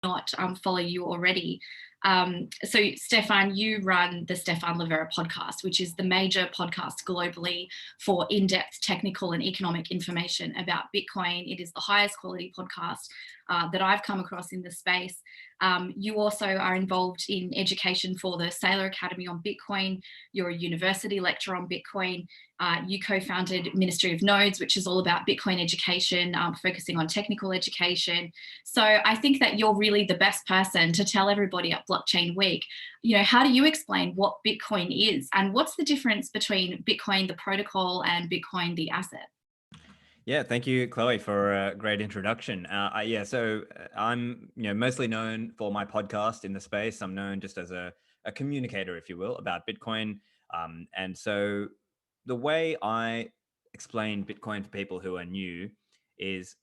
not follow you already. So Stephan, you run the Stephan Livera podcast, which is the major podcast globally for in-depth technical and economic information about Bitcoin. It is the highest quality podcast that I've come across in the space. You also are involved in education for the Saylor Academy on Bitcoin. You're a university lecturer on Bitcoin. You co-founded Ministry of Nodes, which is all about Bitcoin education, focusing on technical education. So I think that you're really the best person to tell everybody at Blockchain Week, how do you explain what Bitcoin is and what's the difference between Bitcoin, the protocol, and Bitcoin, the asset? Yeah, thank you, Chloe, for a great introduction. So I'm mostly known for my podcast in the space. I'm known just as a communicator, if you will, about Bitcoin. And so the way I explain Bitcoin for people who are new is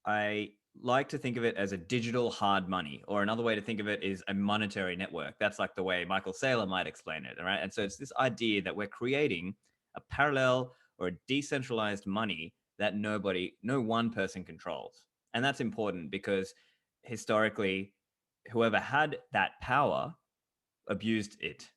I like to think of it as a digital hard money, or another way to think of it is a monetary network. That's like the way Michael Saylor might explain it, all right? And so it's this idea that we're creating a parallel or a decentralized money that no one person controls. And that's important because historically, whoever had that power abused it.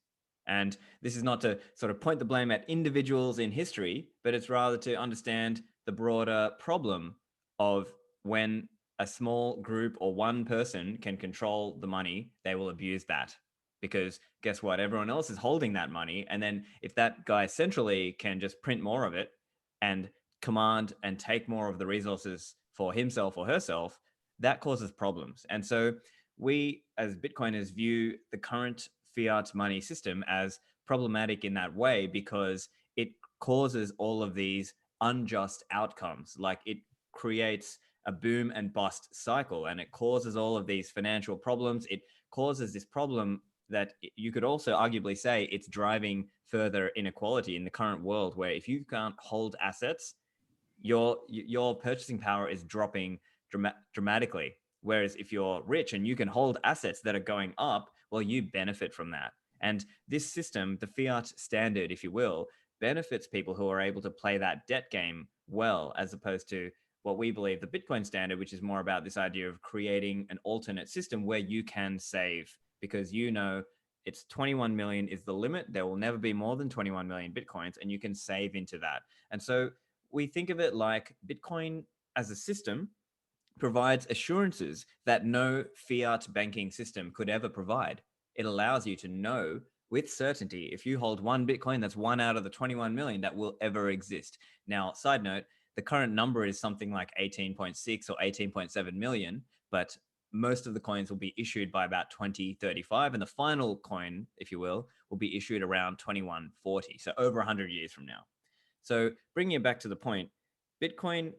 And this is not to sort of point the blame at individuals in history, but it's rather to understand the broader problem of when a small group or one person can control the money, they will abuse that. Because guess what? Everyone else is holding that money. And then if that guy centrally can just print more of it and command and take more of the resources for himself or herself, that causes problems. And so we as Bitcoiners view the current fiat money system as problematic in that way because it causes all of these unjust outcomes. Like it creates a boom and bust cycle, and it causes all of these financial problems. It causes this problem that you could also arguably say it's driving further inequality in the current world, where if you can't hold assets, your purchasing power is dropping dramatically. Whereas if you're rich and you can hold assets that are going up, well, you benefit from that. And this system, the fiat standard, if you will, benefits people who are able to play that debt game well, as opposed to what we believe the Bitcoin standard, which is more about this idea of creating an alternate system where you can save, because it's 21 million is the limit. There will never be more than 21 million Bitcoins, and you can save into that. And so we think of it like Bitcoin as a system provides assurances that no fiat banking system could ever provide. It allows you to know with certainty if you hold one Bitcoin, that's one out of the 21 million that will ever exist. Now, side note, the current number is something like 18.6 or 18.7 million, but most of the coins will be issued by about 2035, and the final coin, if you will be issued around 2140, so over 100 years from now. So bringing it back to the point, Bitcoin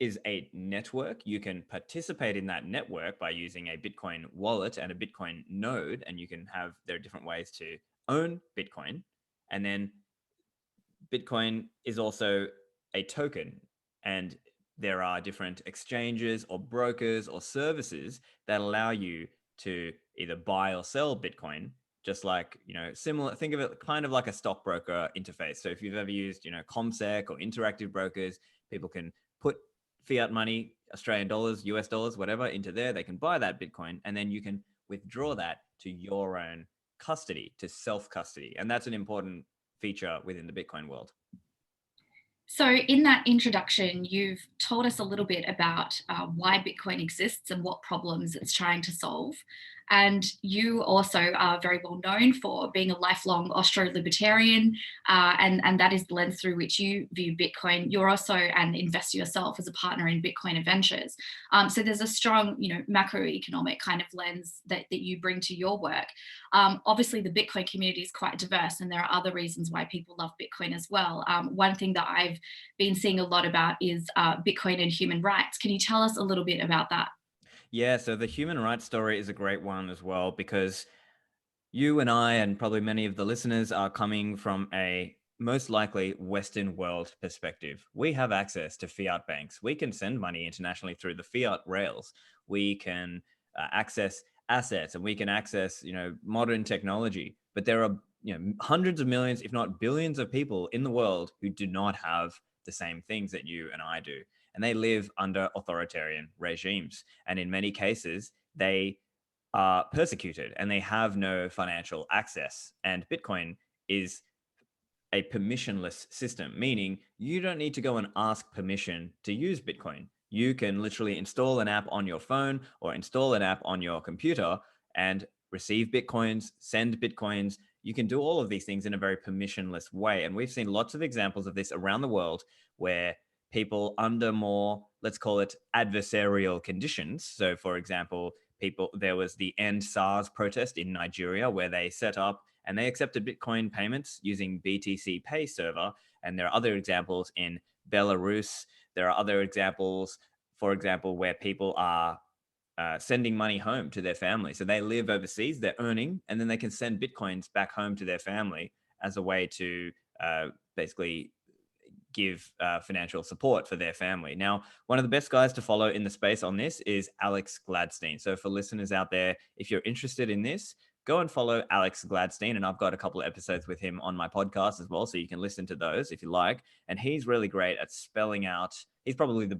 is a network. You can participate in that network by using a Bitcoin wallet and a Bitcoin node, and there are different ways to own Bitcoin. And then Bitcoin is also a token, and there are different exchanges or brokers or services that allow you to either buy or sell Bitcoin, just like, similar, think of it kind of like a stockbroker interface. So if you've ever used, ComSec or Interactive Brokers, people can put fiat money, Australian dollars, US dollars, whatever, into there. They can buy that Bitcoin, and then you can withdraw that to your own custody, to self-custody. And that's an important feature within the Bitcoin world. So in that introduction, you've told us a little bit about why Bitcoin exists and what problems it's trying to solve. And you also are very well known for being a lifelong Austro-libertarian, and that is the lens through which you view Bitcoin. You're also an investor yourself as a partner in Bitcoin Adventures. So there's a strong, macroeconomic kind of lens that you bring to your work. Obviously, the Bitcoin community is quite diverse, and there are other reasons why people love Bitcoin as well. One thing that I've been seeing a lot about is Bitcoin and human rights. Can you tell us a little bit about that? Yeah, so the human rights story is a great one as well, because you and I, and probably many of the listeners, are coming from a most likely Western world perspective. We have access to fiat banks. We can send money internationally through the fiat rails. We can access assets, and we can access, modern technology. But there are, hundreds of millions, if not billions of people in the world who do not have the same things that you and I do. And they live under authoritarian regimes. And in many cases, they are persecuted and they have no financial access. And Bitcoin is a permissionless system, meaning you don't need to go and ask permission to use Bitcoin. You can literally install an app on your phone or install an app on your computer and receive Bitcoins, send Bitcoins. You can do all of these things in a very permissionless way. And we've seen lots of examples of this around the world where people under more, let's call it adversarial conditions. So for example, there was the End SARS protest in Nigeria where they set up and they accepted Bitcoin payments using BTC Pay server. And there are other examples in Belarus. There are other examples, for example, where people are sending money home to their family. So they live overseas, they're earning, and then they can send Bitcoins back home to their family as a way to basically give financial support for their family. Now, one of the best guys to follow in the space on this is Alex Gladstein. So for listeners out there, if you're interested in this, go and follow Alex Gladstein. And I've got a couple of episodes with him on my podcast as well. So you can listen to those if you like. And he's really great at spelling out, he's probably the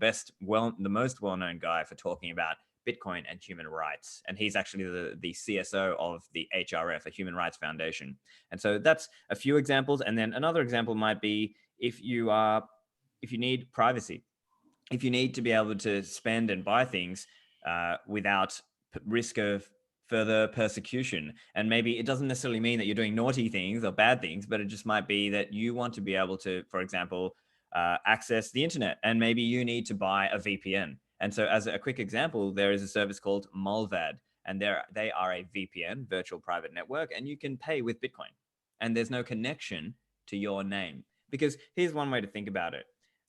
most well-known guy for talking about Bitcoin and human rights. And he's actually the CSO of the HRF, a Human Rights Foundation. And so that's a few examples. And then another example might be if you need privacy, if you need to be able to spend and buy things without risk of further persecution. And maybe it doesn't necessarily mean that you're doing naughty things or bad things, but it just might be that you want to be able to, for example, access the internet, and maybe you need to buy a VPN. And so as a quick example, there is a service called Mulvad, and they are a VPN, virtual private network, and you can pay with Bitcoin. And there's no connection to your name. Because here's one way to think about it.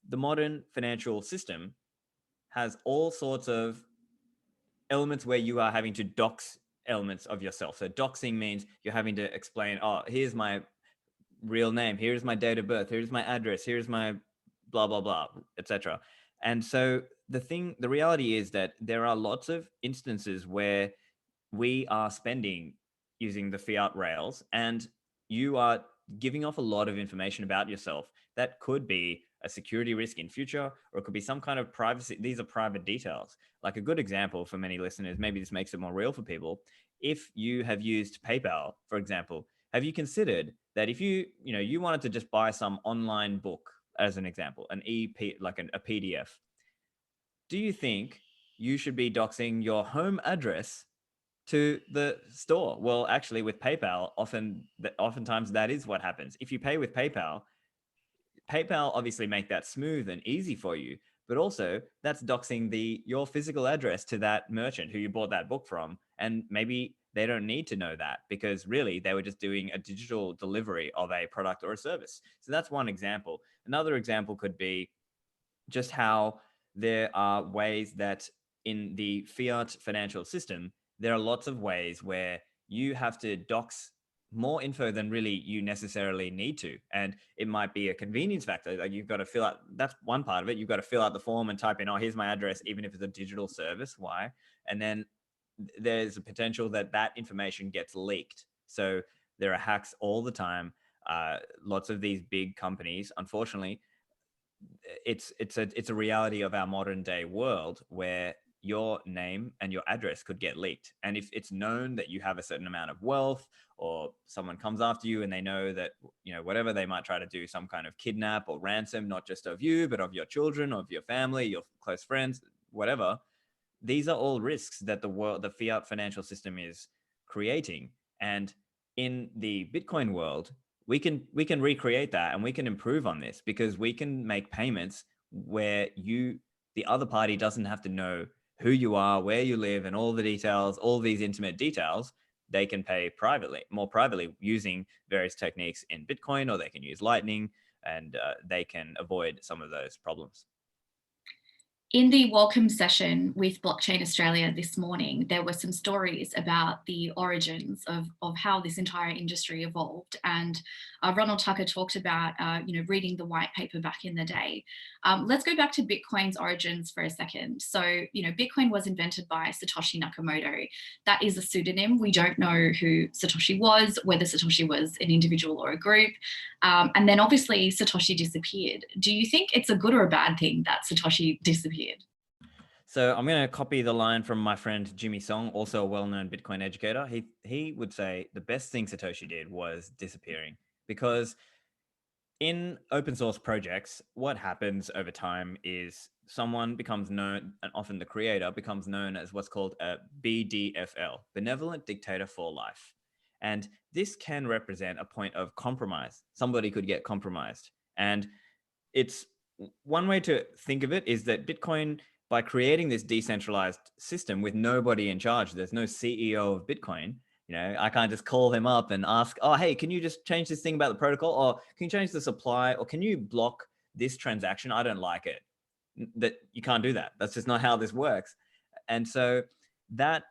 The modern financial system has all sorts of elements where you are having to dox elements of yourself. So doxing means you're having to explain, oh, here's my real name, here's my date of birth, here's my address, here's my blah, blah, blah, etc. And so the reality is that there are lots of instances where we are spending using the fiat rails, and you are giving off a lot of information about yourself that could be a security risk in future, or it could be some kind of privacy. These are private details. Like a good example for many listeners, maybe this makes it more real for people. If you have used PayPal, for example, have you considered that if you wanted to just buy some online book, as an example, an EP, like a PDF, do you think you should be doxing your home address to the store? Well, actually, with PayPal, oftentimes that is what happens. If you pay with PayPal obviously make that smooth and easy for you, but also that's doxing your physical address to that merchant who you bought that book from. And maybe they don't need to know that because really they were just doing a digital delivery of a product or a service. So that's one example. Another example could be just how there are ways that in the fiat financial system, there are lots of ways where you have to dox more info than really you necessarily need to. And it might be a convenience factor. Like you've got to fill out, that's one part of it. You've got to fill out the form and type in, oh, here's my address, even if it's a digital service. Why? And then there's a potential that that information gets leaked. So there are hacks all the time. Lots of these big companies, unfortunately, it's a reality of our modern day world where your name and your address could get leaked. And if it's known that you have a certain amount of wealth, or someone comes after you and they know that, whatever, they might try to do some kind of kidnap or ransom, not just of you, but of your children, of your family, your close friends, whatever. These are all risks that the fiat financial system is creating. And in the Bitcoin world, we can recreate that, and we can improve on this because we can make payments where the other party doesn't have to know who you are, where you live, and all the details, all these intimate details. They can pay more privately using various techniques in Bitcoin, or they can use Lightning, and they can avoid some of those problems. In the welcome session with Blockchain Australia this morning, there were some stories about the origins of how this entire industry evolved. And Ronald Tucker talked about, reading the white paper back in the day. Let's go back to Bitcoin's origins for a second. So, Bitcoin was invented by Satoshi Nakamoto. That is a pseudonym. We don't know who Satoshi was, whether Satoshi was an individual or a group. And then obviously Satoshi disappeared. Do you think it's a good or a bad thing that Satoshi disappeared? So I'm going to copy the line from my friend Jimmy Song, also a well-known Bitcoin educator. He would say the best thing Satoshi did was disappearing, because in open source projects, what happens over time is someone becomes known, and often the creator becomes known as what's called a BDFL, benevolent dictator for life. And this can represent a point of compromise. Somebody could get compromised. And it's one way to think of it is that Bitcoin, by creating this decentralized system with nobody in charge, there's no CEO of Bitcoin. I can't just call them up and ask, oh, hey, can you just change this thing about the protocol? Or can you change the supply? Or can you block this transaction? I don't like it. That you can't do that. That's just not how this works. And so that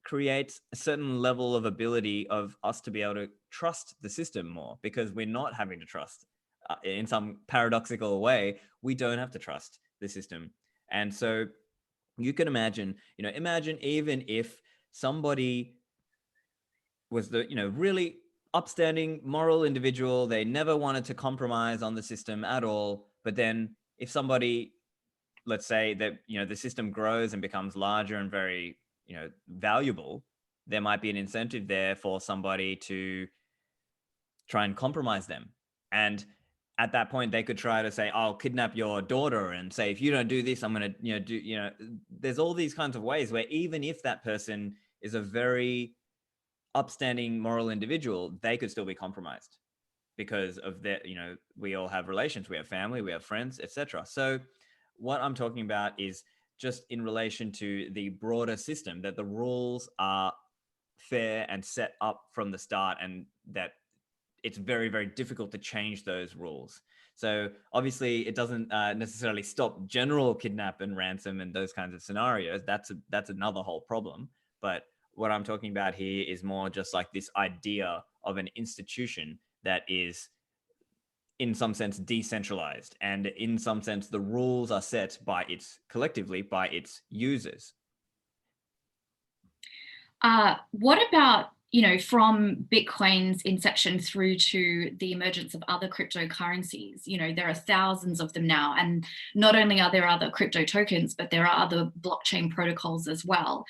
creates a certain level of ability of us to be able to trust the system more, because we're not having to trust in some paradoxical way. We don't have to trust the system. And so you can imagine even if somebody was the really upstanding moral individual, they never wanted to compromise on the system at all, but then if somebody, let's say that the system grows and becomes larger and very valuable, there might be an incentive there for somebody to try and compromise them. And at that point they could try to say, I'll kidnap your daughter and say, if you don't do this, I'm going to do there's all these kinds of ways where even if that person is a very upstanding moral individual, they could still be compromised because of their, we all have relations, we have family, we have friends, etc. So what I'm talking about is just in relation to the broader system, that the rules are fair and set up from the start, and that it's very, very difficult to change those rules. So obviously it doesn't necessarily stop general kidnap and ransom and those kinds of scenarios. That's another whole problem. But what I'm talking about here is more just like this idea of an institution that is in some sense decentralized, and in some sense the rules are set by collectively by its users. What about, from Bitcoin's inception through to the emergence of other cryptocurrencies? There are thousands of them now. And not only are there other crypto tokens, but there are other blockchain protocols as well.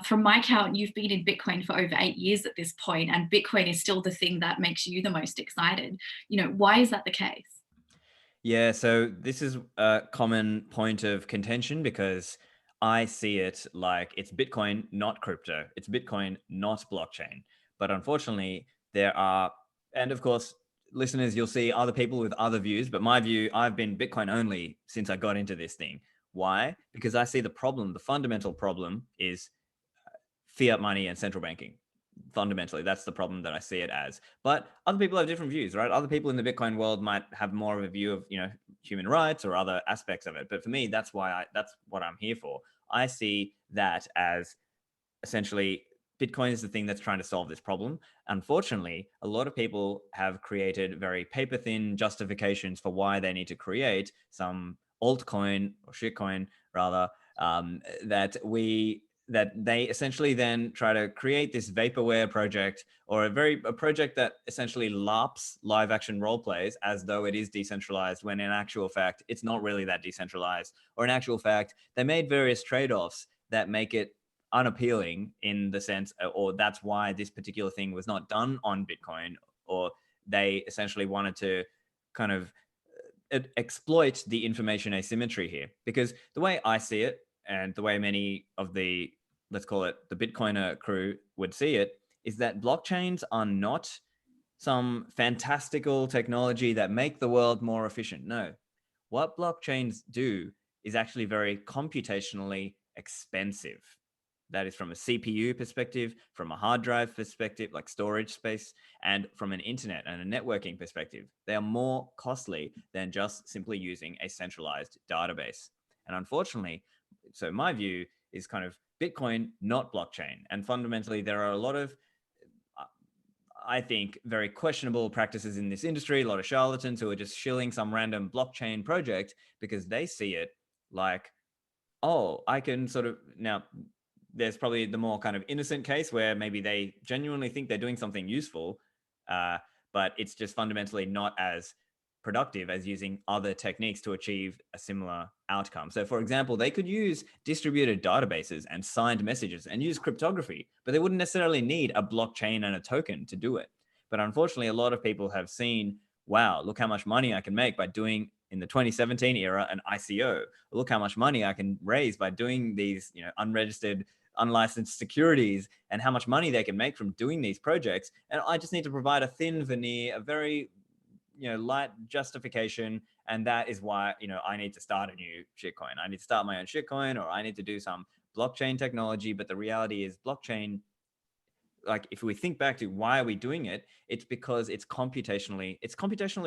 From my count, you've been in Bitcoin for over 8 years at this point, and Bitcoin is still the thing that makes you the most excited. Why is that the case? Yeah, so this is a common point of contention, because I see it like it's Bitcoin, not crypto. It's Bitcoin, not blockchain. But unfortunately, there are, and of course, listeners, you'll see other people with other views. But my view, I've been Bitcoin only since I got into this thing. Why? Because I see the fundamental problem is fiat money and central banking. Fundamentally, that's the problem that I see it as. But other people have different views, right? Other people in the Bitcoin world might have more of a view of human rights or other aspects of it. But for me, that's what I'm here for. I see that as essentially Bitcoin is the thing that's trying to solve this problem. Unfortunately, a lot of people have created very paper thin justifications for why they need to create some altcoin or shitcoin rather, that they essentially then try to create this vaporware project, or a project that essentially LARPs, live action role plays, as though it is decentralized, when in actual fact it's not really that decentralized. Or in actual fact they made various trade-offs that make it unappealing in the sense, or that's why this particular thing was not done on Bitcoin, or they essentially wanted to kind of exploit the information asymmetry here. Because the way I see it, and the way many of the, let's call it the Bitcoiner crew, would see it, is that blockchains are not some fantastical technology that make the world more efficient. No, what blockchains do is actually very computationally expensive. That is from a CPU perspective, from a hard drive perspective, like storage space, and from an internet and a networking perspective. They are more costly than just simply using a centralized database. And unfortunately, so my view is kind of Bitcoin, not blockchain. And fundamentally, there are a lot of, I think, very questionable practices in this industry, a lot of charlatans who are just shilling some random blockchain project because they see it like, oh, I can sort of, now there's probably the more kind of innocent case where maybe they genuinely think they're doing something useful, but it's just fundamentally not as productive as using other techniques to achieve a similar outcome. So for example, they could use distributed databases and signed messages and use cryptography, but they wouldn't necessarily need a blockchain and a token to do it. But unfortunately, a lot of people have seen, wow, look how much money I can make by doing, in the 2017 era, an ICO. Look how much money I can raise by doing these, unregistered, unlicensed securities, and how much money they can make from doing these projects. And I just need to provide a thin veneer, a very light justification, and that is why I need to start a new shitcoin. I need to start my own shitcoin, or I need to do some blockchain technology. But the reality is, blockchain, like, if we think back to why are we doing it, it's because it's computationally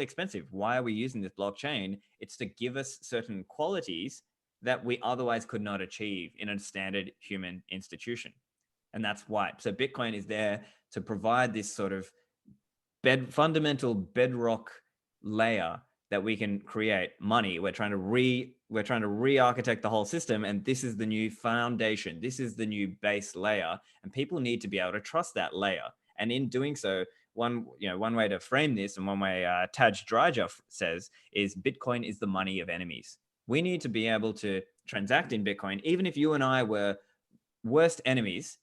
expensive. Why are we using this blockchain? It's to give us certain qualities that we otherwise could not achieve in a standard human institution. And that's why. So Bitcoin is there to provide this sort of fundamental bedrock layer that we can create money. We're trying to re-architect the whole system, and this is the new foundation. This is the new base layer, and people need to be able to trust that layer. And in doing so, one way to frame this, and one way Taj Dryja says, is Bitcoin is the money of enemies. We need to be able to transact in Bitcoin, even if you and I were worst enemies.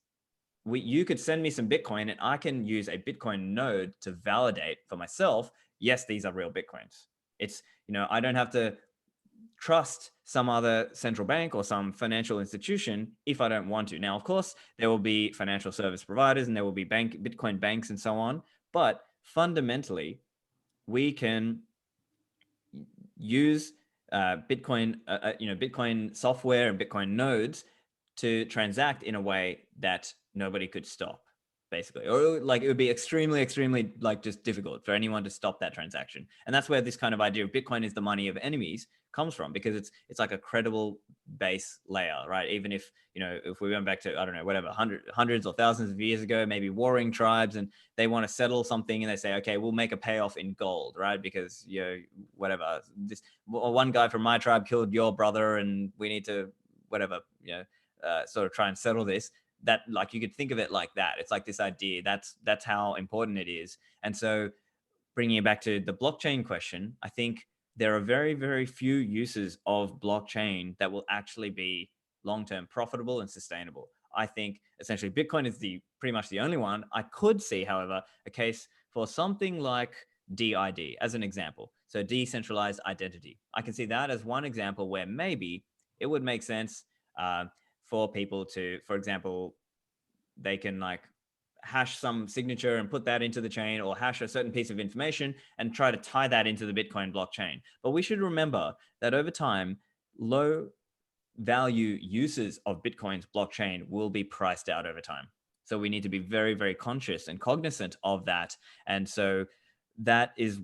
You could send me some Bitcoin, and I can use a Bitcoin node to validate for myself, yes, these are real Bitcoins. It's, I don't have to trust some other central bank or some financial institution if I don't want to. Now, of course, there will be financial service providers, and there will be Bitcoin banks and so on. But fundamentally, we can use Bitcoin software and Bitcoin nodes to transact in a way that nobody could stop, basically. Or like, it would be extremely, extremely like just difficult for anyone to stop that transaction. And that's where this kind of idea of Bitcoin is the money of enemies comes from, because it's like a credible base layer, right? Even if, if we went back to, I don't know, whatever, hundreds or thousands of years ago, maybe warring tribes, and they want to settle something, and they say, okay, we'll make a payoff in gold, right? Because, whatever, this one guy from my tribe killed your brother, and we need to, whatever, sort of try and settle this. That, like, you could think of it like that. It's like this idea. That's how important it is. And so, bringing it back to the blockchain question, I think there are very, very few uses of blockchain that will actually be long-term profitable and sustainable. I think essentially Bitcoin is pretty much the only one. I could see, however, a case for something like DID as an example. So decentralized identity. I can see that as one example where maybe it would make sense for people to, for example, they can like hash some signature and put that into the chain, or hash a certain piece of information and try to tie that into the Bitcoin blockchain. But we should remember that over time, low value uses of Bitcoin's blockchain will be priced out over time. So we need to be very, very conscious and cognizant of that. And so that is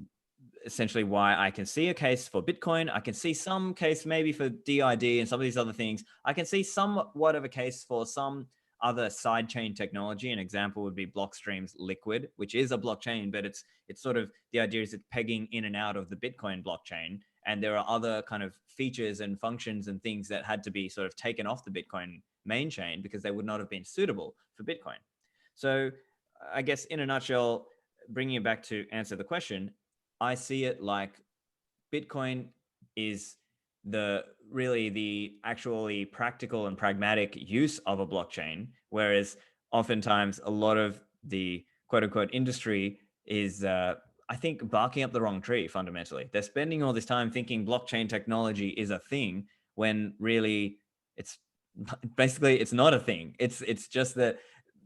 essentially why I can see a case for Bitcoin. I can see some case maybe for DID and some of these other things. I can see somewhat of a case for some other sidechain technology. An example would be Blockstream's Liquid, which is a blockchain, but it's sort of, the idea is it's pegging in and out of the Bitcoin blockchain. And there are other kind of features and functions and things that had to be sort of taken off the Bitcoin main chain because they would not have been suitable for Bitcoin. So I guess in a nutshell, bringing it back to answer the question, I see it like Bitcoin is the actually practical and pragmatic use of a blockchain, whereas oftentimes a lot of the quote unquote industry is, I think, barking up the wrong tree. Fundamentally, they're spending all this time thinking blockchain technology is a thing, when really it's basically, it's not a thing. It's just that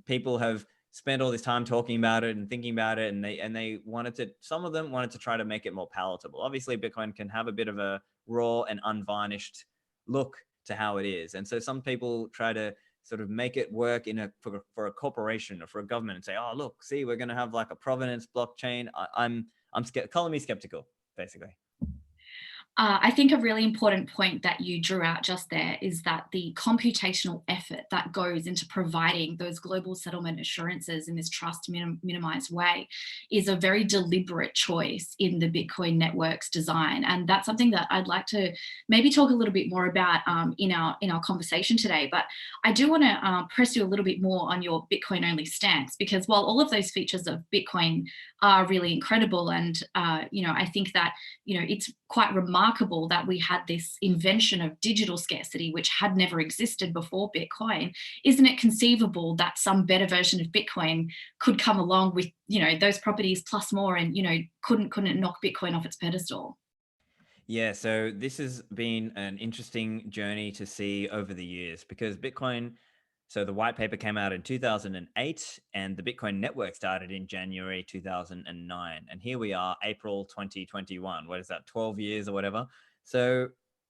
people have spent all this time talking about it and thinking about it, and some of them wanted to try to make it more palatable. Obviously, Bitcoin can have a bit of a raw and unvarnished look to how it is, and so some people try to sort of make it work for a corporation or for a government and say, oh look, see, we're going to have like a provenance blockchain. I'm calling me skeptical, basically. I think a really important point that you drew out just there is that the computational effort that goes into providing those global settlement assurances in this trust minimized way is a very deliberate choice in the Bitcoin network's design. And that's something that I'd like to maybe talk a little bit more about in our conversation today. But I do want to press you a little bit more on your Bitcoin only stance, because while all of those features of Bitcoin are really incredible, and I think that it's quite remarkable that we had this invention of digital scarcity, which had never existed before Bitcoin. Isn't it conceivable that some better version of Bitcoin could come along with, those properties plus more, and, couldn't it knock Bitcoin off its pedestal? Yeah, so this has been an interesting journey to see over the years because Bitcoin, so the white paper came out in 2008 and the Bitcoin network started in January 2009. And here we are, April 2021. What is that, 12 years or whatever? So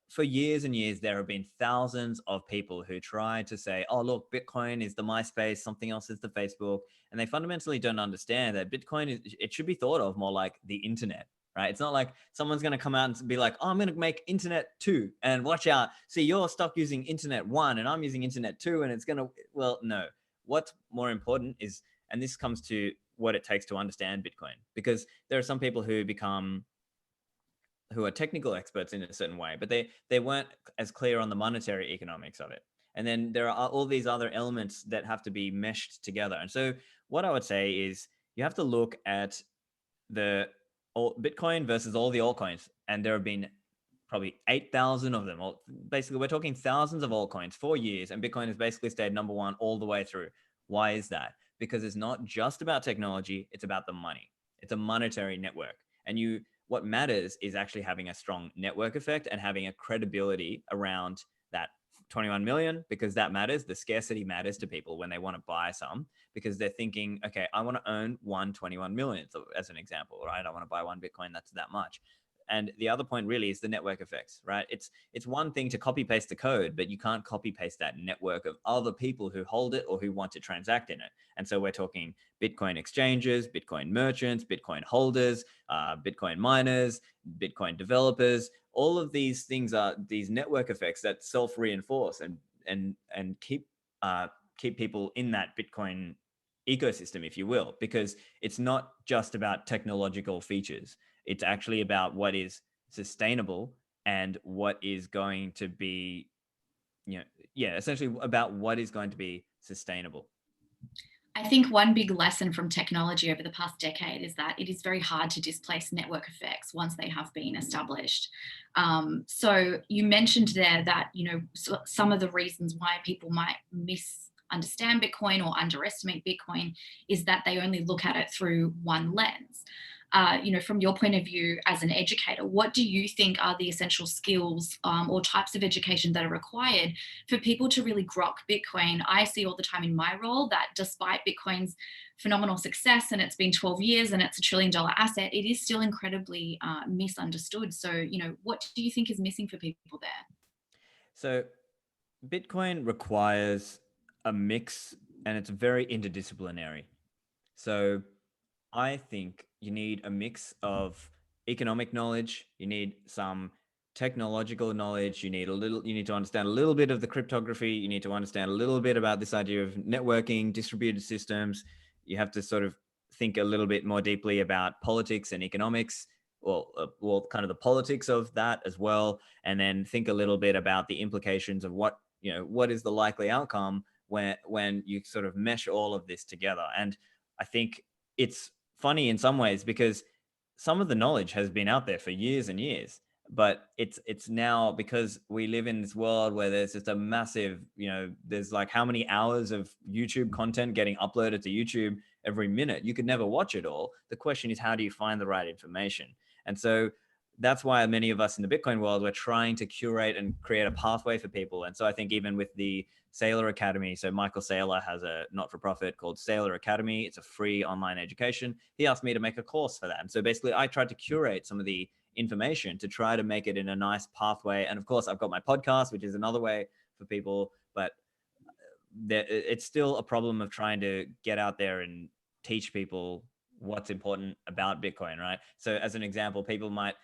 for years and years, there have been thousands of people who try to say, oh, look, Bitcoin is the MySpace, something else is the Facebook. And they fundamentally don't understand that Bitcoin it should be thought of more like the internet, right? It's not like someone's going to come out and be like, oh, I'm going to make internet 2 and watch out. See, you're stuck using internet 1 and I'm using internet 2 and it's going to, well, no. What's more important is, and this comes to what it takes to understand Bitcoin, because there are some people who are technical experts in a certain way, but they weren't as clear on the monetary economics of it. And then there are all these other elements that have to be meshed together. And so what I would say is you have to look at the Bitcoin versus all the altcoins, and there have been probably 8,000 of them. Basically, we're talking thousands of altcoins for years, and Bitcoin has basically stayed number one all the way through. Why is that? Because it's not just about technology; it's about the money. It's a monetary network, and what matters is actually having a strong network effect and having a credibility around that 21 million, because that matters. The scarcity matters to people when they want to buy some, because they're thinking, okay, I want to own 121 million as an example, right? I want to buy one Bitcoin, that's that much. And the other point really is the network effects, right? It's one thing to copy paste the code, but you can't copy paste that network of other people who hold it or who want to transact in it. And so we're talking Bitcoin exchanges, Bitcoin merchants, Bitcoin holders, Bitcoin miners, Bitcoin developers. All of these things are these network effects that self-reinforce and keep people in that Bitcoin ecosystem, if you will, because it's not just about technological features. It's actually about what is sustainable and what is going to be, essentially about what is going to be sustainable. I think one big lesson from technology over the past decade is that it is very hard to displace network effects once they have been established. So you mentioned there that some of the reasons why people might misunderstand Bitcoin or underestimate Bitcoin is that they only look at it through one lens. From your point of view as an educator, what do you think are the essential skills or types of education that are required for people to really grok Bitcoin? I see all the time in my role that despite Bitcoin's phenomenal success, and it's been 12 years and it's $1 trillion asset, it is still incredibly misunderstood. So, what do you think is missing for people there? So Bitcoin requires a mix, and it's very interdisciplinary. So I think you need a mix of economic knowledge, you need some technological knowledge, you need to understand a little bit of the cryptography, you need to understand a little bit about this idea of networking, distributed systems. You have to sort of think a little bit more deeply about politics and economics, well, kind of the politics of that as well, and then think a little bit about the implications of what is the likely outcome when you sort of mesh all of this together. And I think it's funny in some ways because some of the knowledge has been out there for years and years, but it's now, because we live in this world where there's just a massive, there's like how many hours of YouTube content getting uploaded to YouTube every minute. You could never watch it all. The question is, how do you find the right information? And so that's why many of us in the Bitcoin world, we're trying to curate and create a pathway for people. And so I think even with the Saylor Academy, so Michael Saylor has a not-for-profit called Saylor Academy. It's a free online education. He asked me to make a course for that. And so basically I tried to curate some of the information to try to make it in a nice pathway. And of course I've got my podcast, which is another way for people, but it's still a problem of trying to get out there and teach people what's important about Bitcoin, right? So as an example, people might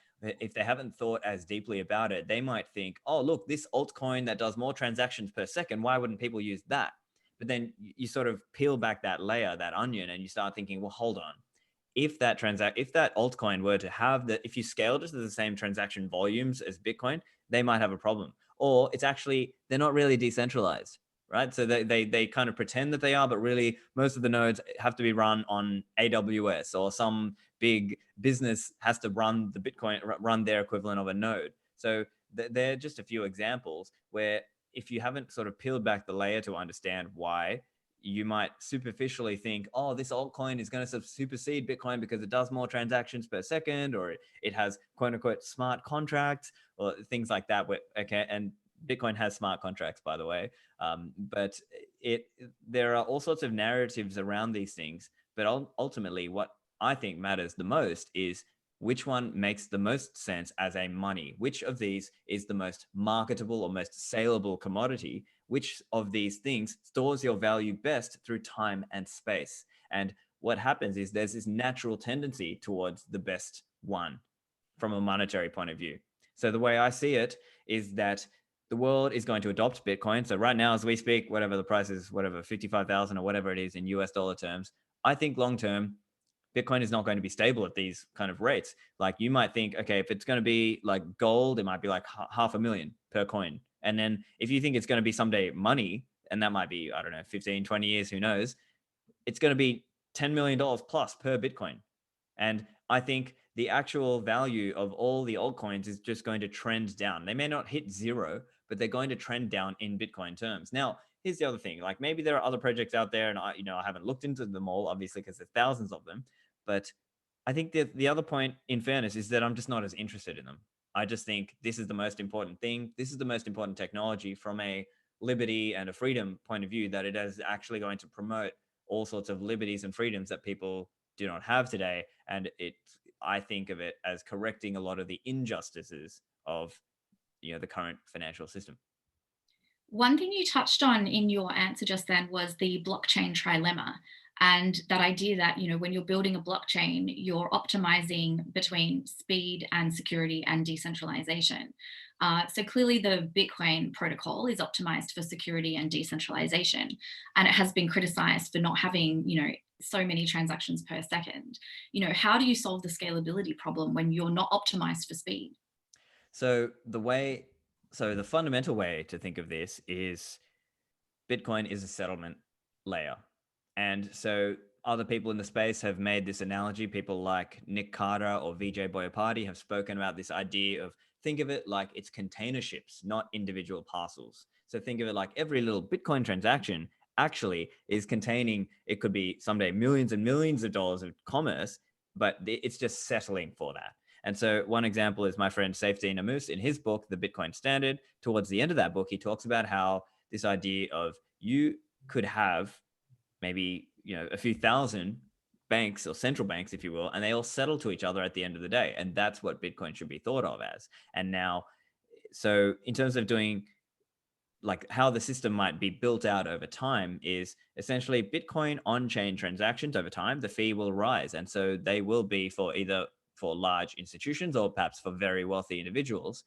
if they haven't thought as deeply about it, they might think, oh, look, this altcoin that does more transactions per second, why wouldn't people use that? But then you sort of peel back that layer, that onion, and you start thinking, well, hold on. If that altcoin were to have if you scaled it to the same transaction volumes as Bitcoin, they might have a problem. Or it's actually, they're not really decentralized, right? So they kind of pretend that they are, but really most of the nodes have to be run on AWS, or some big business has to run run their equivalent of a node. So they're just a few examples where if you haven't sort of peeled back the layer to understand why, you might superficially think, oh, this altcoin is going to supersede Bitcoin because it does more transactions per second, or it has quote unquote smart contracts, or things like that. Okay, and Bitcoin has smart contracts, by the way. But there are all sorts of narratives around these things. But ultimately, what I think matters the most is which one makes the most sense as a money. Which of these is the most marketable or most saleable commodity? Which of these things stores your value best through time and space? And what happens is there's this natural tendency towards the best one from a monetary point of view. So the way I see it is that the world is going to adopt Bitcoin. So right now, as we speak, whatever the price is, whatever, 55,000 or whatever it is in US dollar terms, I think long term, Bitcoin is not going to be stable at these kind of rates. Like you might think, okay, if it's going to be like gold, it might be like $500,000 per coin. And then if you think it's going to be someday money, and that might be, I don't know, 15, 20 years, who knows, it's going to be $10 million plus per Bitcoin. And I think the actual value of all the altcoins is just going to trend down. They may not hit zero, but they're going to trend down in Bitcoin terms. Now, here's the other thing. Like maybe there are other projects out there, and I haven't looked into them all, obviously, because there's thousands of them. But I think that the other point, in fairness, is that I'm just not as interested in them. I just think this is the most important thing. This is the most important technology from a liberty and a freedom point of view, that it is actually going to promote all sorts of liberties and freedoms that people do not have today. And I think of it as correcting a lot of the injustices of the current financial system. One thing you touched on in your answer just then was the blockchain trilemma, and that idea that, when you're building a blockchain, you're optimizing between speed and security and decentralization. So clearly the Bitcoin protocol is optimized for security and decentralization, and it has been criticized for not having, so many transactions per second. How do you solve the scalability problem when you're not optimized for speed? So the fundamental way to think of this is Bitcoin is a settlement layer. And so other people in the space have made this analogy. People like Nick Carter or Vijay Boyapati have spoken about this idea of, think of it like it's container ships, not individual parcels. So think of it like every little Bitcoin transaction actually is containing, it could be someday millions and millions of dollars of commerce, but it's just settling for that. And so one example is my friend Safety Namus in his book, The Bitcoin Standard. Towards the end of that book, he talks about how this idea of you could have maybe a few thousand banks or central banks, if you will, and they all settle to each other at the end of the day. And that's what Bitcoin should be thought of as. And now, so in terms of doing like how the system might be built out over time, is essentially Bitcoin on-chain transactions over time, the fee will rise. And so they will be for either for large institutions or perhaps for very wealthy individuals.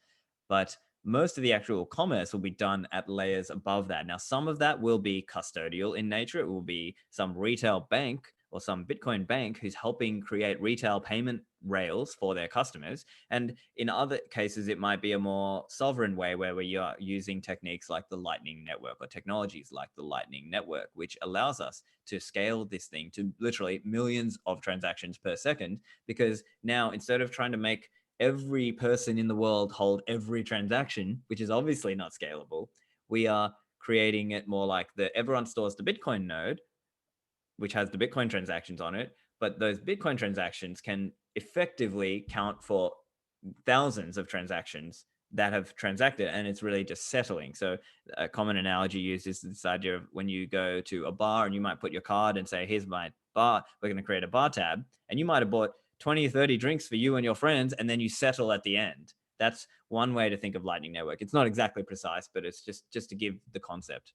But most of the actual commerce will be done at layers above that. Now, some of that will be custodial in nature. It will be some retail bank or some Bitcoin bank who's helping create retail payment rails for their customers. And in other cases, it might be a more sovereign way where we are using techniques like the Lightning Network or technologies like the Lightning Network, which allows us to scale this thing to literally millions of transactions per second. Because now, instead of trying to make every person in the world hold every transaction, which is obviously not scalable, we are creating it more like everyone stores the Bitcoin node, which has the Bitcoin transactions on it, but those Bitcoin transactions can effectively count for thousands of transactions that have transacted, and it's really just settling. So a common analogy used is this idea of when you go to a bar and you might put your card and say, here's my bar, we're going to create a bar tab, and you might have bought 20 or 30 drinks for you and your friends, and then you settle at the end. That's one way to think of Lightning Network. It's not exactly precise, but it's just to give the concept.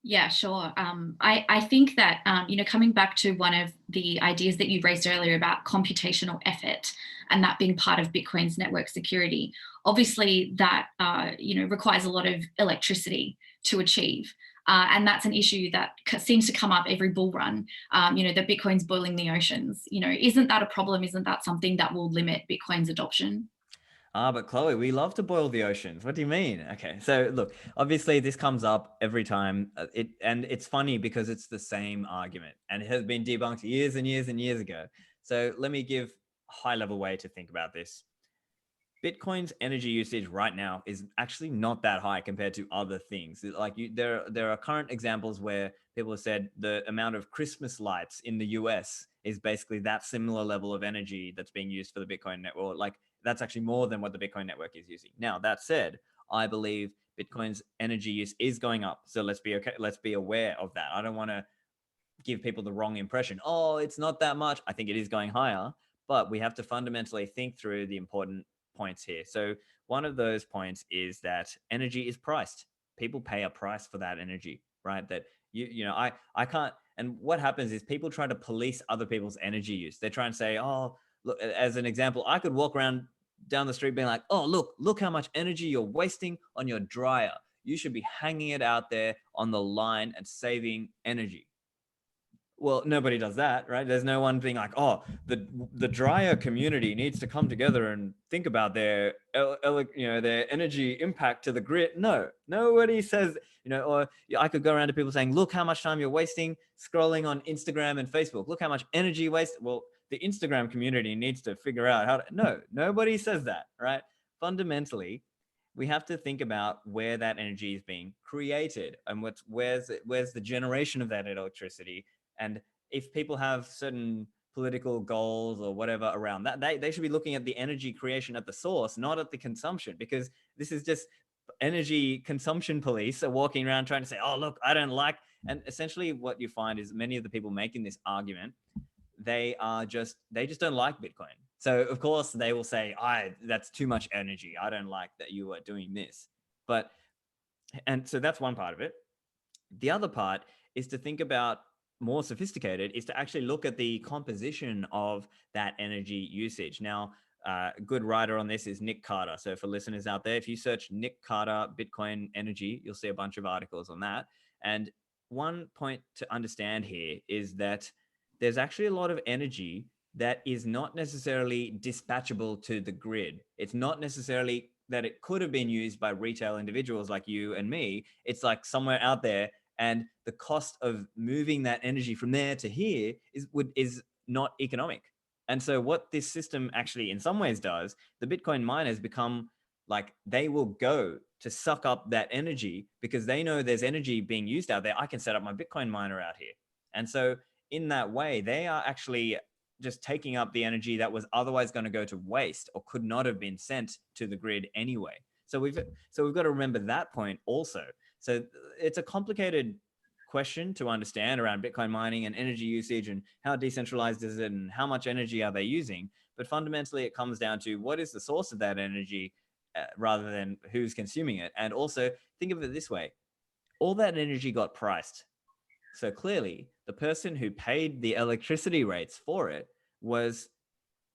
Yeah, sure. I think that, coming back to one of the ideas that you raised earlier about computational effort and that being part of Bitcoin's network security, obviously that, requires a lot of electricity to achieve. And that's an issue that seems to come up every bull run, that Bitcoin's boiling the oceans. Isn't that a problem? Isn't that something that will limit Bitcoin's adoption? But Chloe, we love to boil the oceans. What do you mean? Okay, so look, obviously this comes up every time. And it's funny because it's the same argument, and it has been debunked years and years and years ago. So let me give a high-level way to think about this. Bitcoin's energy usage right now is actually not that high compared to other things. There are current examples where people have said the amount of Christmas lights in the US is basically that similar level of energy that's being used for the Bitcoin network. Like that's actually more than what the Bitcoin network is using. Now, that said, I believe Bitcoin's energy use is going up. So let's be okay. Let's be aware of that. I don't want to give people the wrong impression. Oh, it's not that much. I think it is going higher, but we have to fundamentally think through the important points here. So one of those points is that energy is priced. People pay a price for that energy, right? That I can't. And what happens is people try to police other people's energy use. They try and say, oh, look, as an example, I could walk around down the street being like, oh, look how much energy you're wasting on your dryer. You should be hanging it out there on the line and saving energy. Well, nobody does that, right? There's no one being like, oh, the dryer community needs to come together and think about their their energy impact to the grid. No, nobody says, or I could go around to people saying, look how much time you're wasting scrolling on Instagram and Facebook. Look how much energy waste. Well, the Instagram community needs to figure out how to. No, nobody says that, right? Fundamentally, we have to think about where that energy is being created and where's the generation of that electricity. And if people have certain political goals or whatever around that, they should be looking at the energy creation at the source, not at the consumption, because this is just energy consumption police are walking around trying to say, oh, look, I don't like. And essentially what you find is many of the people making this argument, they just don't like Bitcoin. So of course they will say, that's too much energy. I don't like that you are doing this. And so that's one part of it. The other part is to think about more sophisticated, is to actually look at the composition of that energy usage. Now, a good writer on this is Nick Carter. So for listeners out there, if you search Nick Carter Bitcoin energy, you'll see a bunch of articles on that. And one point to understand here is that there's actually a lot of energy that is not necessarily dispatchable to the grid. It's not necessarily that it could have been used by retail individuals like you and me. It's like somewhere out there, and the cost of moving that energy from there to here is not economic. And so what this system actually in some ways does, the Bitcoin miners become like, they will go to suck up that energy because they know there's energy being used out there. I can set up my Bitcoin miner out here. And so in that way, they are actually just taking up the energy that was otherwise going to go to waste or could not have been sent to the grid anyway. So we've got to remember that point also. So it's a complicated question to understand around Bitcoin mining and energy usage and how decentralized is it and how much energy are they using. But fundamentally, it comes down to what is the source of that energy rather than who's consuming it. And also think of it this way. All that energy got priced. So clearly, the person who paid the electricity rates for it was,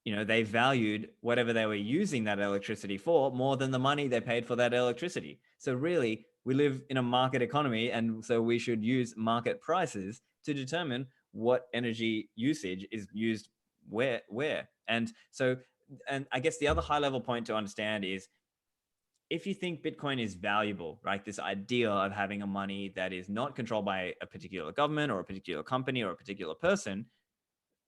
they valued whatever they were using that electricity for more than the money they paid for that electricity. So really, we live in a market economy, and so we should use market prices to determine what energy usage is used where. And I guess the other high level point to understand is, if you think Bitcoin is valuable, right? This idea of having a money that is not controlled by a particular government or a particular company or a particular person,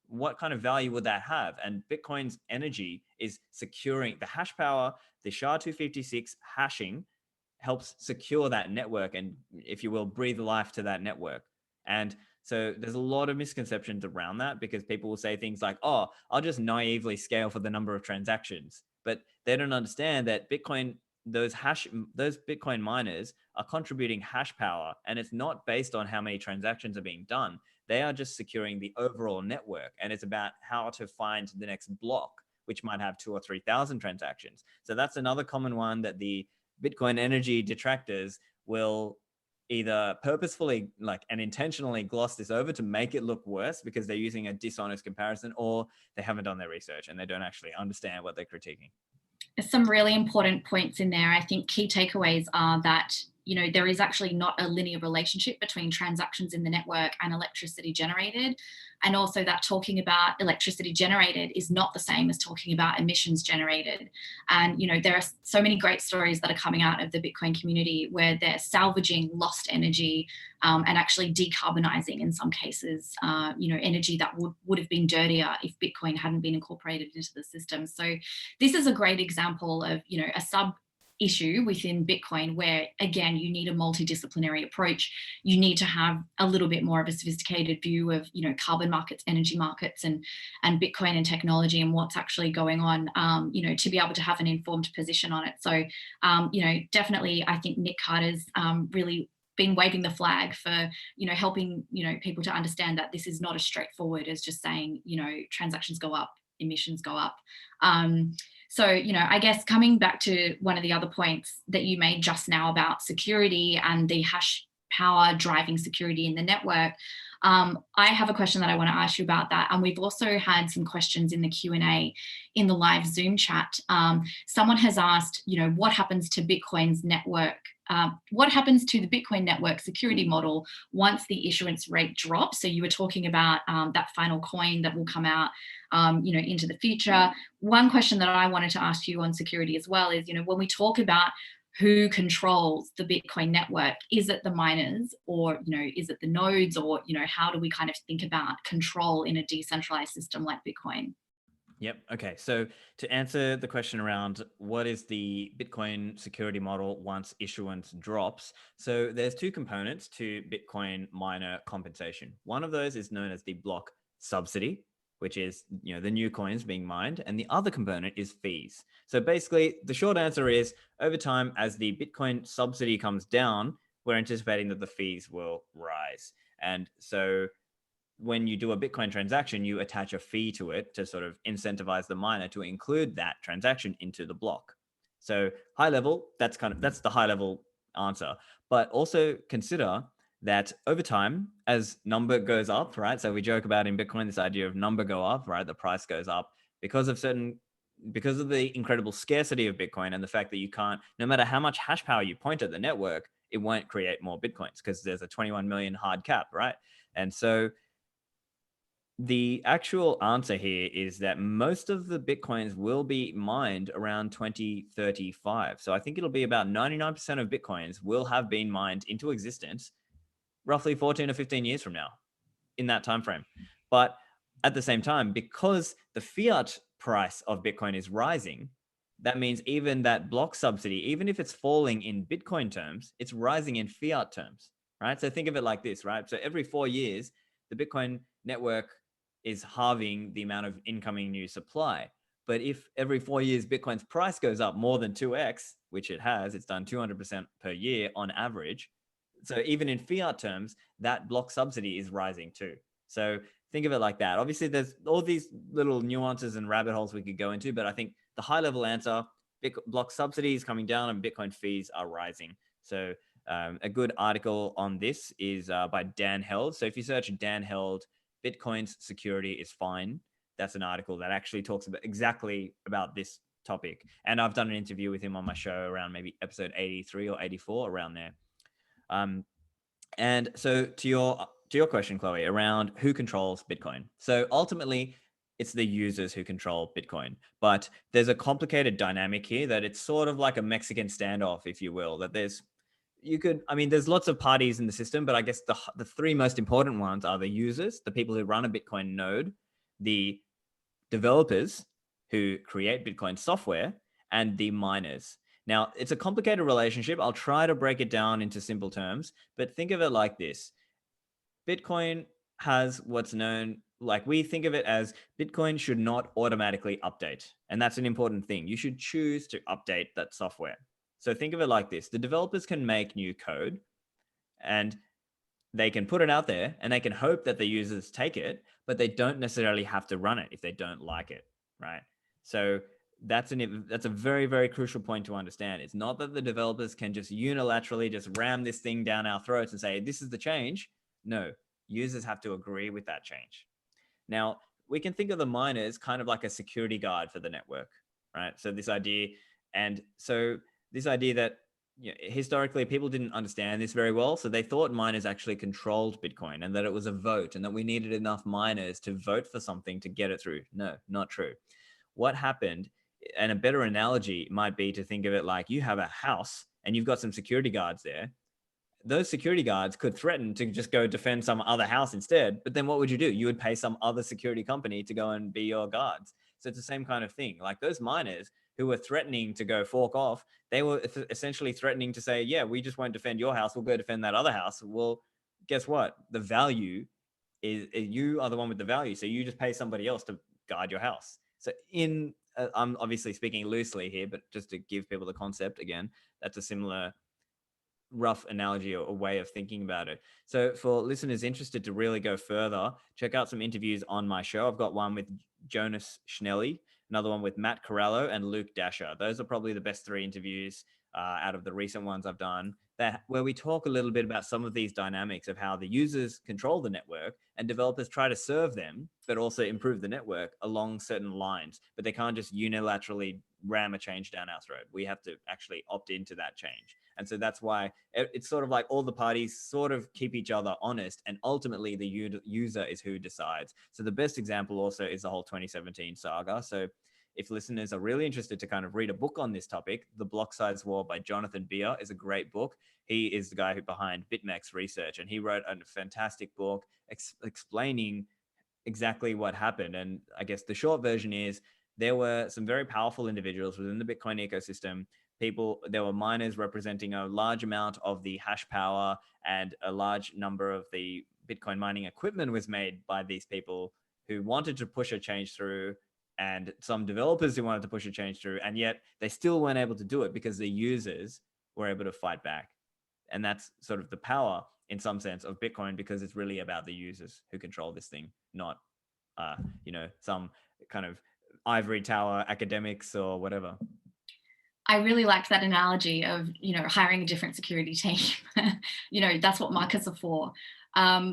what kind of value would that have? And Bitcoin's energy is securing the hash power, the SHA-256 hashing helps secure that network and, if you will, breathe life to that network. And so there's a lot of misconceptions around that, because people will say things like, oh, I'll just naively scale for the number of transactions. But they don't understand that those Bitcoin miners are contributing hash power, and it's not based on how many transactions are being done. They are just securing the overall network, and it's about how to find the next block, which might have 2,000 or 3,000 transactions. So that's another common one that the Bitcoin energy detractors will either purposefully and intentionally gloss this over to make it look worse because they're using a dishonest comparison, or they haven't done their research and they don't actually understand what they're critiquing. There's some really important points in there. I think key takeaways are that, there is actually not a linear relationship between transactions in the network and electricity generated. And also that talking about electricity generated is not the same as talking about emissions generated. And, there are so many great stories that are coming out of the Bitcoin community where they're salvaging lost energy, and actually decarbonizing in some cases, energy that would have been dirtier if Bitcoin hadn't been incorporated into the system. So this is a great example of, a sub issue within Bitcoin where, again, you need a multidisciplinary approach. You need to have a little bit more of a sophisticated view of, carbon markets, energy markets, and Bitcoin and technology and what's actually going on, to be able to have an informed position on it. So, definitely, I think Nick Carter's really been waving the flag for, helping, people to understand that this is not as straightforward as just saying, transactions go up, emissions go up. So, I guess coming back to one of the other points that you made just now about security and the hash power driving security in the network, I have a question that I want to ask you about that. And we've also had some questions in the Q&A in the live Zoom chat. Someone has asked, what happens to Bitcoin's network? What happens to the Bitcoin network security model once the issuance rate drops? So you were talking about that final coin that will come out, into the future. One question that I wanted to ask you on security as well is, when we talk about who controls the Bitcoin network, is it the miners, or, is it the nodes, or, how do we kind of think about control in a decentralized system like Bitcoin? Yep. Okay. So to answer the question around what is the Bitcoin security model once issuance drops, so there's two components to Bitcoin miner compensation. One of those is known as the block subsidy, which is, the new coins being mined, and the other component is fees. So basically, the short answer is over time, as the Bitcoin subsidy comes down, we're anticipating that the fees will rise. And so when you do a Bitcoin transaction, you attach a fee to it to sort of incentivize the miner to include that transaction into the block. So high level, that's the high level answer. But also consider that over time, as number goes up, right? So we joke about in Bitcoin this idea of number go up, right? The price goes up because of the incredible scarcity of Bitcoin and the fact that you can't, no matter how much hash power you point at the network, it won't create more Bitcoins because there's a 21 million hard cap, right? And so the actual answer here is that most of the Bitcoins will be mined around 2035. So I think it'll be about 99% of Bitcoins will have been mined into existence roughly 14 or 15 years from now in that time frame. But at the same time, because the fiat price of Bitcoin is rising, that means even that block subsidy, even if it's falling in Bitcoin terms, it's rising in fiat terms, right? So think of it like this, right? So every 4 years, the Bitcoin network is halving the amount of incoming new supply. But if every 4 years Bitcoin's price goes up more than 2x, which it has, it's done 200% per year on average. So even in fiat terms, that block subsidy is rising too. So think of it like that. Obviously, there's all these little nuances and rabbit holes we could go into, but I think the high level answer, block subsidy is coming down and Bitcoin fees are rising. So a good article on this is by Dan Held. So if you search Dan Held, Bitcoin's security is fine, that's an article that actually talks about exactly about this topic. And I've done an interview with him on my show around maybe episode 83 or 84, around there. And so to your question, Chloe, around who controls Bitcoin. So ultimately, it's the users who control Bitcoin. But there's a complicated dynamic here that it's sort of like a Mexican standoff, if you will, that there's lots of parties in the system, but I guess the three most important ones are the users, the people who run a Bitcoin node, the developers who create Bitcoin software, and the miners. Now, it's a complicated relationship. I'll try to break it down into simple terms, but think of it like this. Bitcoin has what's known, like we think of it as Bitcoin should not automatically update. And that's an important thing. You should choose to update that software. So think of it like this. The developers can make new code and they can put it out there and they can hope that the users take it, but they don't necessarily have to run it if they don't like it, right? So that's a very, very crucial point to understand. It's not that the developers can just unilaterally just ram this thing down our throats and say, this is the change. No, users have to agree with that change. Now, we can think of the miners kind of like a security guard for the network, right? So this idea that historically people didn't understand this very well. So they thought miners actually controlled Bitcoin and that it was a vote and that we needed enough miners to vote for something to get it through. No, not true. What happened, and a better analogy might be to think of it like you have a house and you've got some security guards there. Those security guards could threaten to just go defend some other house instead. But then what would you do? You would pay some other security company to go and be your guards. So it's the same kind of thing. Like those miners who were threatening to go fork off, they were essentially threatening to say, yeah, we just won't defend your house. We'll go defend that other house. Well, guess what? The value is you are the one with the value. So you just pay somebody else to guard your house. So I'm obviously speaking loosely here, but just to give people the concept again, that's a similar rough analogy or a way of thinking about it. So for listeners interested to really go further, check out some interviews on my show. I've got one with Jonas Schnelly, another one with Matt Corallo and Luke Dasher. Those are probably the best 3 interviews out of the recent ones I've done, where we talk a little bit about some of these dynamics of how the users control the network and developers try to serve them, but also improve the network along certain lines. But they can't just unilaterally ram a change down our throat. We have to actually opt into that change. And so that's why it's sort of like all the parties sort of keep each other honest, and ultimately the user is who decides. So the best example also is the whole 2017 saga. So if listeners are really interested to kind of read a book on this topic, The Block Size War by Jonathan Beer is a great book. He is the guy behind BitMEX research, and he wrote a fantastic book explaining exactly what happened. And I guess the short version is there were some very powerful individuals within the Bitcoin ecosystem. There were miners representing a large amount of the hash power, and a large number of the Bitcoin mining equipment was made by these people who wanted to push a change through, and some developers who wanted to push a change through, and yet they still weren't able to do it because the users were able to fight back. And that's sort of the power in some sense of Bitcoin, because it's really about the users who control this thing, not some kind of ivory tower academics or whatever. I really liked that analogy of, hiring a different security team. That's what markets are for.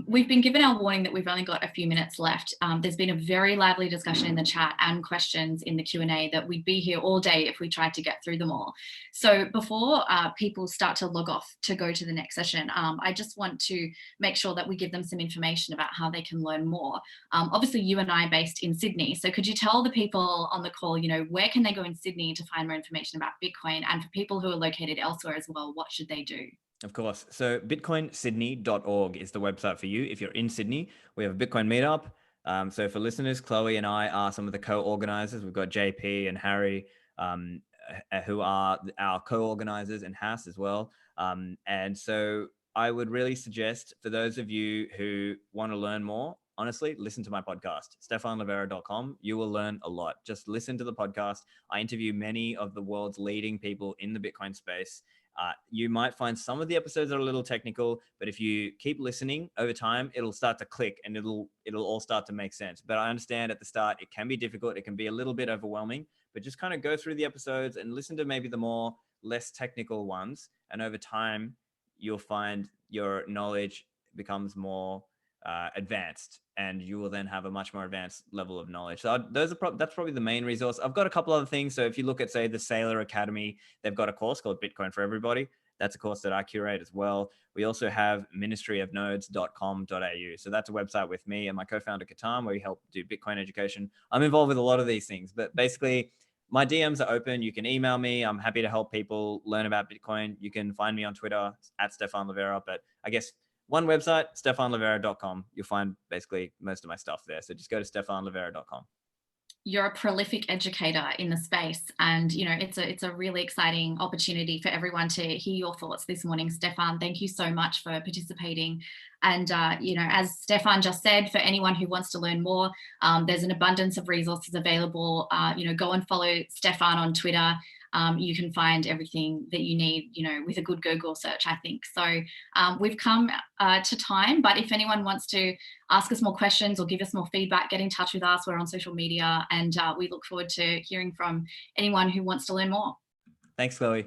We've been given our warning that we've only got a few minutes left. There's been a very lively discussion in the chat and questions in the Q&A that we'd be here all day if we tried to get through them all. So before people start to log off to go to the next session, I just want to make sure that we give them some information about how they can learn more. Obviously, you and I are based in Sydney. So could you tell the people on the call, where can they go in Sydney to find more information about Bitcoin? And for people who are located elsewhere as well, what should they do? Of course. So bitcoinsydney.org is the website for you. If you're in Sydney, we have a Bitcoin meetup. So for listeners, Chloe and I are some of the co-organizers. We've got JP and Harry, who are our co-organizers, and Hass as well. And so I would really suggest for those of you who want to learn more, honestly, listen to my podcast, stephanlivera.com. You will learn a lot. Just listen to the podcast. I interview many of the world's leading people in the Bitcoin space. You might find some of the episodes are a little technical, but if you keep listening over time, it'll start to click and it'll all start to make sense. But I understand at the start, it can be difficult. It can be a little bit overwhelming, but just kind of go through the episodes and listen to maybe the less technical ones. And over time, you'll find your knowledge becomes more advanced, and you will then have a much more advanced level of knowledge. So that's probably the main resource. I've got a couple other things. So if you look at, say, the Sailor Academy, they've got a course called Bitcoin for Everybody. That's a course that I curate as well. We also have ministryofnodes.com.au. So that's a website with me and my co-founder Katan, where we help do Bitcoin education. I'm involved with a lot of these things, but basically my DMs are open. You can email me. I'm happy to help people learn about Bitcoin. You can find me on Twitter at Stephan Livera, but I guess one website, stephanlivera.com. You'll find basically most of my stuff there. So just go to stephanlivera.com. You're a prolific educator in the space, and it's a really exciting opportunity for everyone to hear your thoughts this morning. Stephan, thank you so much for participating And, as Stephan just said, for anyone who wants to learn more, there's an abundance of resources available. Go and follow Stephan on Twitter. You can find everything that you need, with a good Google search, I think. So we've come to time, but if anyone wants to ask us more questions or give us more feedback, get in touch with us. We're on social media, and we look forward to hearing from anyone who wants to learn more. Thanks, Chloe.